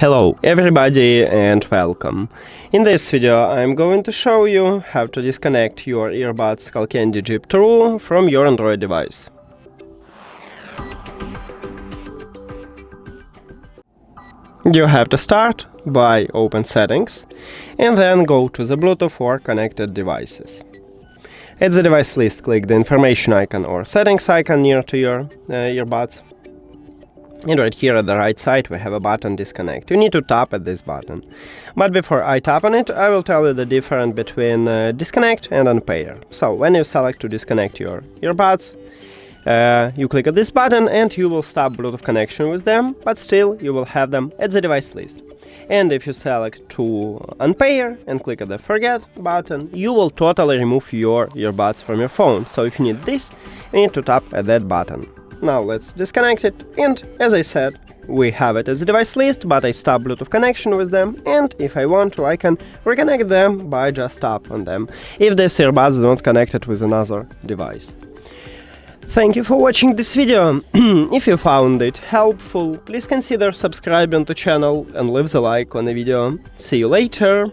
Hello everybody and welcome. In this video I'm going to show you how to disconnect your earbuds SKULLCANDY Jib True from your Android device. You have to start by open settings and then go to the Bluetooth or connected devices. At the device list, click the information icon or settings icon near to your earbuds. And right here at the right side we have a button disconnect. You need to tap at this button. But before I tap on it, I will tell you the difference between disconnect and unpair. So when you select to disconnect your earbuds, you click at this button and you will stop Bluetooth connection with them, but still you will have them at the device list. And if you select to unpair and click at the forget button, you will totally remove your earbuds from your phone. So if you need this, you need to tap at that button. Now let's disconnect it, and as I said, we have it as a device list, but I stop Bluetooth connection with them, and if I want to, I can reconnect them by just tap on them, if these earbuds are not connected with another device. Thank you for watching this video. If you found it helpful, please consider subscribing to the channel and leave the like on the video. See you later!